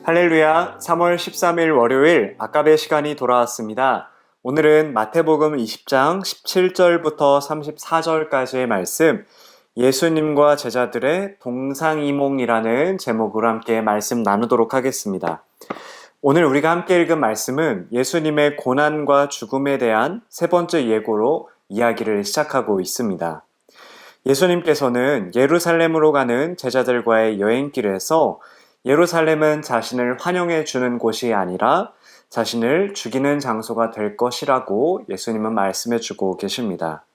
할렐루야, 3월 13일 월요일 아까베 시간이 돌아왔습니다. 오늘은 마태복음 20장 17절부터 34절까지의 말씀, 예수님과 제자들의 동상이몽이라는 제목으로 함께 말씀 나누도록 하겠습니다. 오늘 우리가 함께 읽은 말씀은 예수님의 고난과 죽음에 대한 세 번째 예고로 이야기를 시작하고 있습니다. 예수님께서는 예루살렘으로 가는 제자들과의 여행길에서 예루살렘은 자신을 환영해 주는 곳이 아니라 자신을 죽이는 장소가 될 것이라고 예수님은 말씀해 주고 계십니다.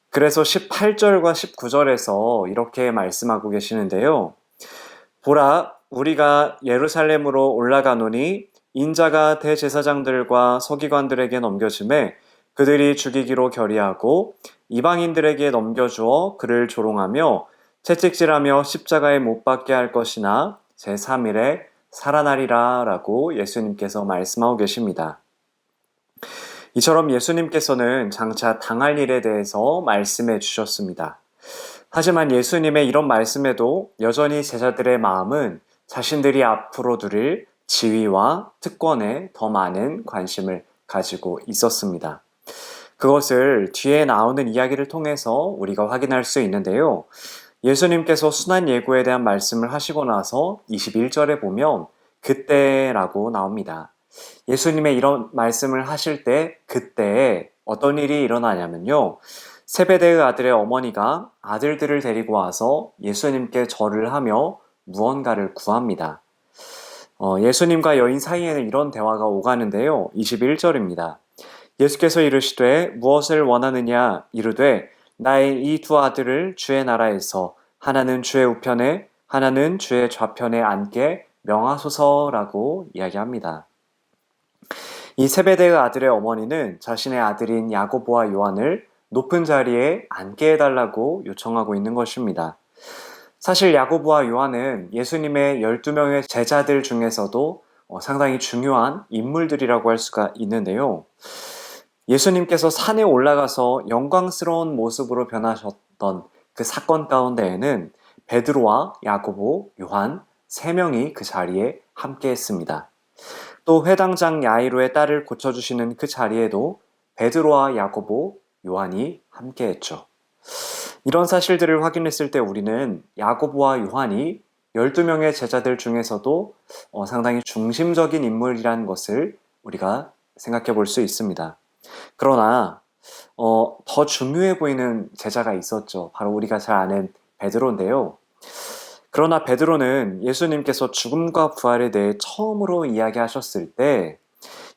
그래서 18절과 19절에서 이렇게 말씀하고 계시는데요. 보라, 우리가 예루살렘으로 올라가노니 인자가 대제사장들과 서기관들에게 넘겨짐에 그들이 죽이기로 결의하고 이방인들에게 넘겨주어 그를 조롱하며 채찍질하며 십자가에 못 박게 할 것이나 제3일에 살아나리라 라고 예수님께서 말씀하고 계십니다. 이처럼 예수님께서는 장차 당할 일에 대해서 말씀해 주셨습니다. 하지만 예수님의 이런 말씀에도 여전히 제자들의 마음은 자신들이 앞으로 누릴 지위와 특권에 더 많은 관심을 가지고 있었습니다. 그것을 뒤에 나오는 이야기를 통해서 우리가 확인할 수 있는데요. 예수님께서 순환 예고에 대한 말씀을 하시고 나서 21절에 보면 그때라고 나옵니다. 예수님의 이런 말씀을 하실 때 그때에 어떤 일이 일어나냐면요. 세베대의 아들의 어머니가 아들들을 데리고 와서 예수님께 절을 하며 무언가를 구합니다. 예수님과 여인 사이에는 이런 대화가 오가는데요. 21절입니다. 예수께서 이르시되 무엇을 원하느냐 이르되 나의 이 두 아들을 주의 나라에서 하나는 주의 우편에 하나는 주의 좌편에 앉게 명하소서라고 이야기합니다. 이 세베대의 아들의 어머니는 자신의 아들인 야고보와 요한을 높은 자리에 앉게 해달라고 요청하고 있는 것입니다. 사실 야고보와 요한은 예수님의 12명의 제자들 중에서도 상당히 중요한 인물들이라고 할 수가 있는데요. 예수님께서 산에 올라가서 영광스러운 모습으로 변하셨던 그 사건 가운데에는 베드로와 야고보, 요한 3명이 그 자리에 함께 했습니다. 또 회당장 야이로의 딸을 고쳐주시는 그 자리에도 베드로와 야고보, 요한이 함께 했죠. 이런 사실들을 확인했을 때 우리는 야고보와 요한이 12명의 제자들 중에서도 상당히 중심적인 인물이라는 것을 우리가 생각해 볼 수 있습니다. 그러나 더 중요해 보이는 제자가 있었죠. 바로 우리가 잘 아는 베드로인데요. 그러나 베드로는 예수님께서 죽음과 부활에 대해 처음으로 이야기하셨을 때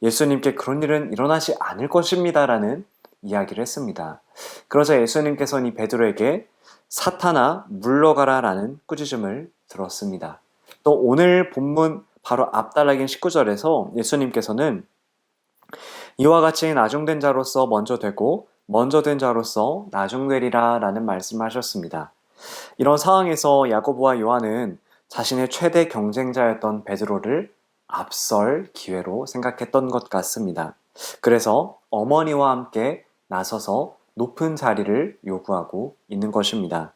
예수님께 그런 일은 일어나지 않을 것입니다라는 이야기를 했습니다. 그러자 예수님께서는 이 베드로에게 사탄아 물러가라 라는 꾸짖음을 들었습니다. 또 오늘 본문 바로 앞단락인 19절에서 예수님께서는 이와 같이 나중된 자로서 먼저 되고 먼저 된 자로서 나중되리라 라는 말씀하셨습니다. 이런 상황에서 야고보와 요한은 자신의 최대 경쟁자였던 베드로를 앞설 기회로 생각했던 것 같습니다. 그래서 어머니와 함께 나서서 높은 자리를 요구하고 있는 것입니다.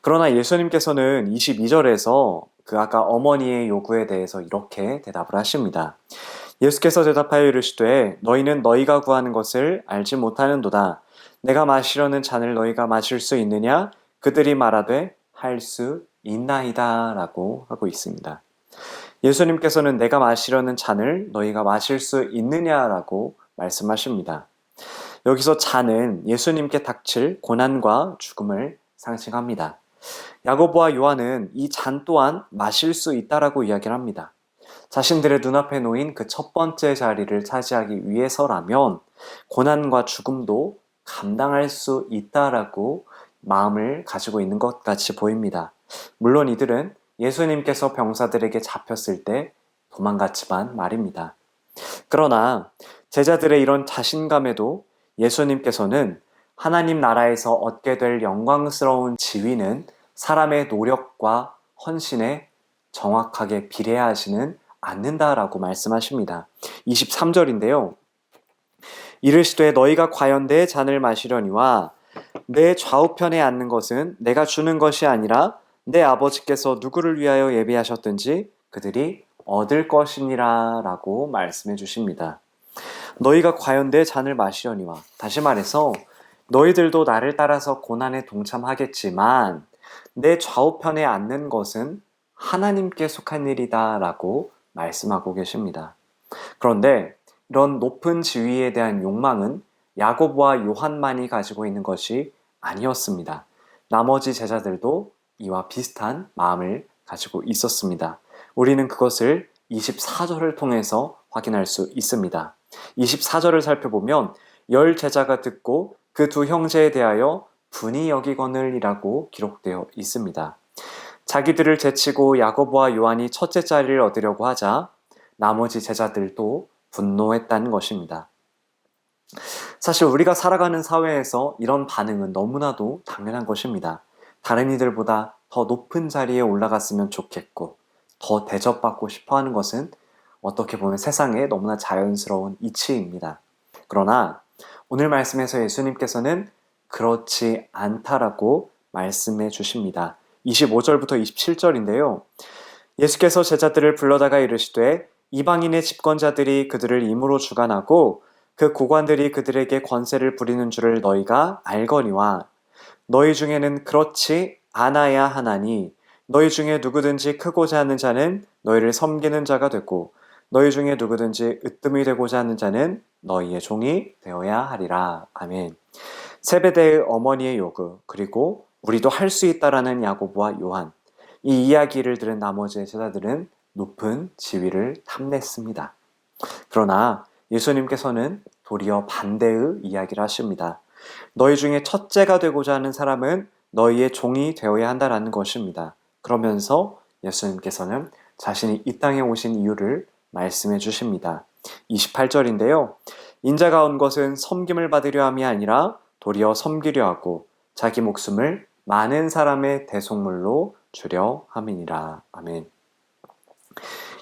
그러나 예수님께서는 22절에서 그 아까 어머니의 요구에 대해서 이렇게 대답을 하십니다. 예수께서 대답하여 이르시되 너희는 너희가 구하는 것을 알지 못하는도다. 내가 마시려는 잔을 너희가 마실 수 있느냐? 그들이 말하되 할 수 있나이다 라고 하고 있습니다. 예수님께서는 내가 마시려는 잔을 너희가 마실 수 있느냐라고 말씀하십니다. 여기서 잔은 예수님께 닥칠 고난과 죽음을 상징합니다. 야고보와 요한은 이 잔 또한 마실 수 있다라고 이야기를 합니다. 자신들의 눈앞에 놓인 그 첫 번째 자리를 차지하기 위해서라면 고난과 죽음도 감당할 수 있다라고 마음을 가지고 있는 것 같이 보입니다. 물론 이들은 예수님께서 병사들에게 잡혔을 때 도망갔지만 말입니다. 그러나 제자들의 이런 자신감에도 예수님께서는 하나님 나라에서 얻게 될 영광스러운 지위는 사람의 노력과 헌신에 정확하게 비례하지는 않는다라고 말씀하십니다. 23절인데요. 이르시되 너희가 과연 내 잔을 마시려니와 내 좌우편에 앉는 것은 내가 주는 것이 아니라 내 아버지께서 누구를 위하여 예비하셨든지 그들이 얻을 것이니라 라고 말씀해 주십니다. 너희가 과연 내 잔을 마시려니와, 다시 말해서 너희들도 나를 따라서 고난에 동참하겠지만 내 좌우편에 앉는 것은 하나님께 속한 일이다 라고 말씀하고 계십니다. 그런데 이런 높은 지위에 대한 욕망은 야고보와 요한만이 가지고 있는 것이 아니었습니다. 나머지 제자들도 이와 비슷한 마음을 가지고 있었습니다. 우리는 그것을 24절을 통해서 확인할 수 있습니다. 24절을 살펴보면 열 제자가 듣고 그 두 형제에 대하여 분이 여기거늘이라고 기록되어 있습니다. 자기들을 제치고 야고보와 요한이 첫째 자리를 얻으려고 하자 나머지 제자들도 분노했다는 것입니다. 사실 우리가 살아가는 사회에서 이런 반응은 너무나도 당연한 것입니다. 다른 이들보다 더 높은 자리에 올라갔으면 좋겠고 더 대접받고 싶어 하는 것은 어떻게 보면 세상에 너무나 자연스러운 이치입니다. 그러나 오늘 말씀에서 예수님께서는 그렇지 않다라고 말씀해 주십니다. 25절부터 27절인데요. 예수께서 제자들을 불러다가 이르시되 이방인의 집권자들이 그들을 임으로 주관하고 그 고관들이 그들에게 권세를 부리는 줄을 너희가 알거니와 너희 중에는 그렇지 않아야 하나니 너희 중에 누구든지 크고자 하는 자는 너희를 섬기는 자가 되고 너희 중에 누구든지 으뜸이 되고자 하는 자는 너희의 종이 되어야 하리라. 아멘. 세베대의 어머니의 요구, 그리고 우리도 할 수 있다라는 야고보와 요한, 이 이야기를 들은 나머지 제자들은 높은 지위를 탐냈습니다. 그러나 예수님께서는 도리어 반대의 이야기를 하십니다. 너희 중에 첫째가 되고자 하는 사람은 너희의 종이 되어야 한다라는 것입니다. 그러면서 예수님께서는 자신이 이 땅에 오신 이유를 말씀해 주십니다. 28절인데요. 인자가 온 것은 섬김을 받으려 함이 아니라 도리어 섬기려 하고 자기 목숨을 많은 사람의 대속물로 주려 함이니라. 아멘.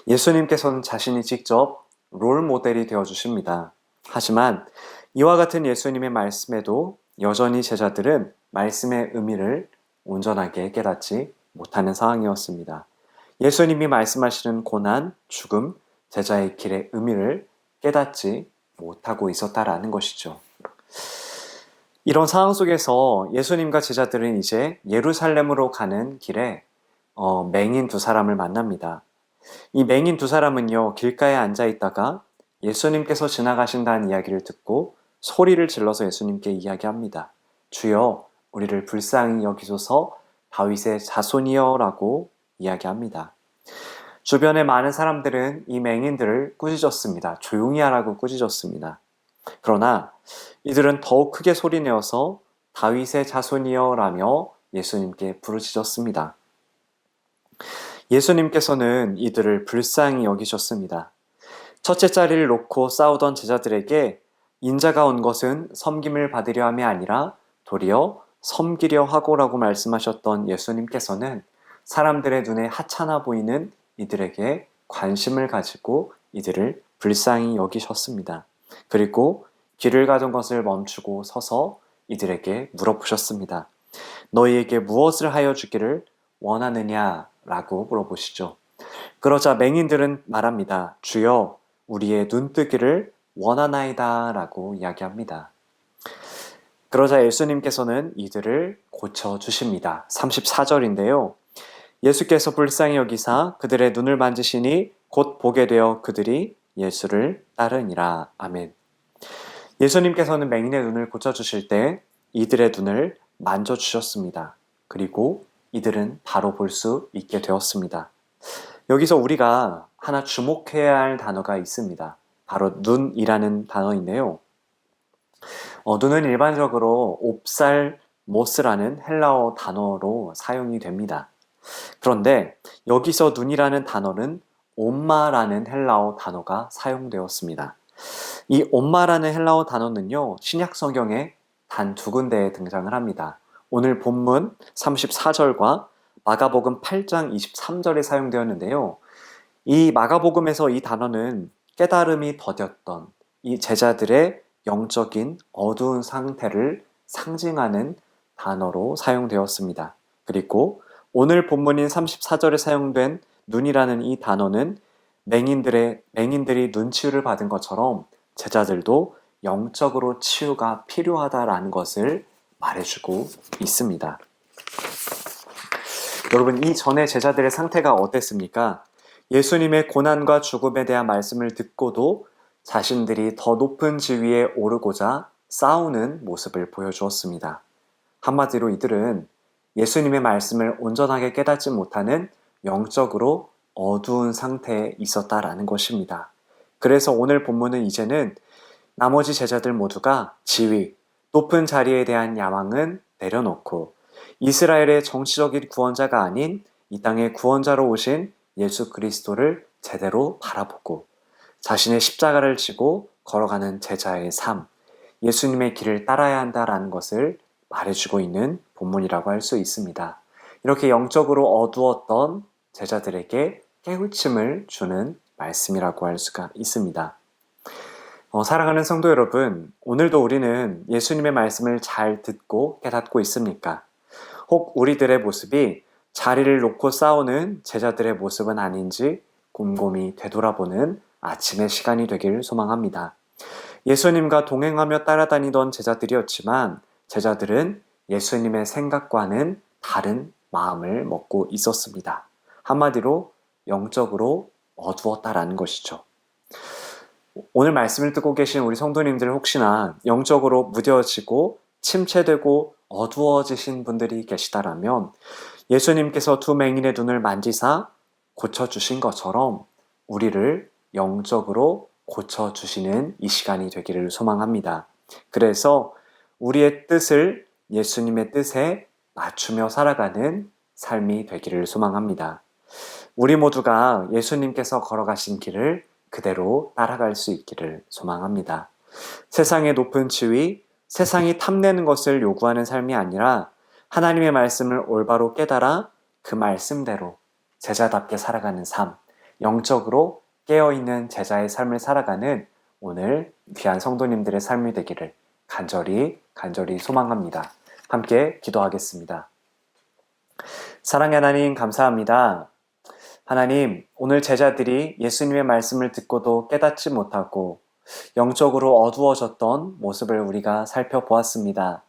예수님께서는 자신이 직접 롤 모델이 되어 주십니다. 하지만 이와 같은 예수님의 말씀에도 여전히 제자들은 말씀의 의미를 온전하게 깨닫지 못하는 상황이었습니다. 예수님이 말씀하시는 고난, 죽음, 제자의 길의 의미를 깨닫지 못하고 있었다라는 것이죠. 이런 상황 속에서 예수님과 제자들은 이제 예루살렘으로 가는 길에 맹인 두 사람을 만납니다. 이 맹인 두 사람은요, 길가에 앉아 있다가 예수님께서 지나가신다는 이야기를 듣고 소리를 질러서 예수님께 이야기합니다. 주여, 우리를 불쌍히 여기소서 다윗의 자손이여 라고 이야기합니다. 주변의 많은 사람들은 이 맹인들을 꾸짖었습니다. 조용히 하라고 꾸짖었습니다. 그러나 이들은 더욱 크게 소리내어서 다윗의 자손이여 라며 예수님께 부르짖었습니다. 예수님께서는 이들을 불쌍히 여기셨습니다. 첫째 자리를 놓고 싸우던 제자들에게 인자가 온 것은 섬김을 받으려 함이 아니라 도리어 섬기려 하고라고 말씀하셨던 예수님께서는 사람들의 눈에 하찮아 보이는 이들에게 관심을 가지고 이들을 불쌍히 여기셨습니다. 그리고 길을 가던 것을 멈추고 서서 이들에게 물어보셨습니다. 너희에게 무엇을 하여 주기를 원하느냐? 라고 물어보시죠. 그러자 맹인들은 말합니다. 주여, 우리의 눈뜨기를 원하나이다 라고 이야기합니다. 그러자 예수님께서는 이들을 고쳐주십니다. 34절인데요. 예수께서 불쌍히 여기사 그들의 눈을 만지시니 곧 보게 되어 그들이 예수를 따르니라. 아멘. 예수님께서는 맹인의 눈을 고쳐주실 때 이들의 눈을 만져주셨습니다. 그리고 이들은 바로 볼 수 있게 되었습니다. 여기서 우리가 하나 주목해야 할 단어가 있습니다. 바로 눈이라는 단어인데요. 눈은 일반적으로 옵살모스라는 헬라어 단어로 사용이 됩니다. 그런데 여기서 눈이라는 단어는 옴마라는 헬라어 단어가 사용되었습니다. 이 옴마라는 헬라어 단어는요, 신약 성경에 단 두 군데에 등장을 합니다. 오늘 본문 34절과 마가복음 8장 23절에 사용되었는데요. 이 마가복음에서 이 단어는 깨달음이 더뎠던 이 제자들의 영적인 어두운 상태를 상징하는 단어로 사용되었습니다. 그리고 오늘 본문인 34절에 사용된 눈이라는 이 단어는 맹인들이 눈치유를 받은 것처럼 제자들도 영적으로 치유가 필요하다라는 것을 말해주고 있습니다. 여러분, 이전에 제자들의 상태가 어땠습니까? 예수님의 고난과 죽음에 대한 말씀을 듣고도 자신들이 더 높은 지위에 오르고자 싸우는 모습을 보여주었습니다. 한마디로 이들은 예수님의 말씀을 온전하게 깨닫지 못하는 영적으로 어두운 상태에 있었다라는 것입니다. 그래서 오늘 본문은 이제는 나머지 제자들 모두가 지위, 높은 자리에 대한 야망은 내려놓고 이스라엘의 정치적인 구원자가 아닌 이 땅의 구원자로 오신 예수 그리스도를 제대로 바라보고 자신의 십자가를 지고 걸어가는 제자의 삶, 예수님의 길을 따라야 한다라는 것을 말해주고 있는 본문이라고 할 수 있습니다. 이렇게 영적으로 어두웠던 제자들에게 깨우침을 주는 말씀이라고 할 수가 있습니다. 사랑하는 성도 여러분, 오늘도 우리는 예수님의 말씀을 잘 듣고 깨닫고 있습니까? 혹 우리들의 모습이 자리를 놓고 싸우는 제자들의 모습은 아닌지 곰곰이 되돌아보는 아침의 시간이 되길 소망합니다. 예수님과 동행하며 따라다니던 제자들이었지만 제자들은 예수님의 생각과는 다른 마음을 먹고 있었습니다. 한마디로 영적으로 어두웠다라는 것이죠. 오늘 말씀을 듣고 계신 우리 성도님들 혹시나 영적으로 무뎌지고 침체되고 어두워지신 분들이 계시다라면 예수님께서 두 맹인의 눈을 만지사 고쳐주신 것처럼 우리를 영적으로 고쳐주시는 이 시간이 되기를 소망합니다. 그래서 우리의 뜻을 예수님의 뜻에 맞추며 살아가는 삶이 되기를 소망합니다. 우리 모두가 예수님께서 걸어가신 길을 그대로 따라갈 수 있기를 소망합니다. 세상의 높은 지위, 세상이 탐내는 것을 요구하는 삶이 아니라 하나님의 말씀을 올바로 깨달아 그 말씀대로 제자답게 살아가는 삶, 영적으로 깨어있는 제자의 삶을 살아가는 오늘 귀한 성도님들의 삶이 되기를 간절히 소망합니다. 함께 기도하겠습니다. 사랑의 하나님, 감사합니다. 하나님, 오늘 제자들이 예수님의 말씀을 듣고도 깨닫지 못하고 영적으로 어두워졌던 모습을 우리가 살펴보았습니다.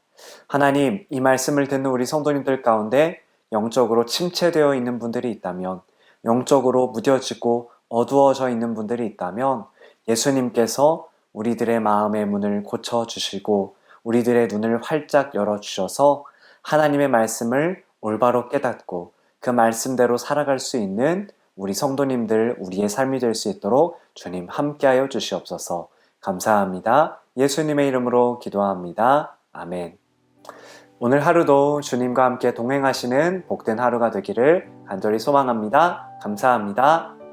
하나님, 이 말씀을 듣는 우리 성도님들 가운데 영적으로 침체되어 있는 분들이 있다면, 영적으로 무뎌지고 어두워져 있는 분들이 있다면 예수님께서 우리들의 마음의 문을 고쳐주시고 우리들의 눈을 활짝 열어주셔서 하나님의 말씀을 올바로 깨닫고 그 말씀대로 살아갈 수 있는 우리 성도님들, 우리의 삶이 될 수 있도록 주님 함께하여 주시옵소서. 감사합니다. 예수님의 이름으로 기도합니다. 아멘. 오늘 하루도 주님과 함께 동행하시는 복된 하루가 되기를 간절히 소망합니다. 감사합니다.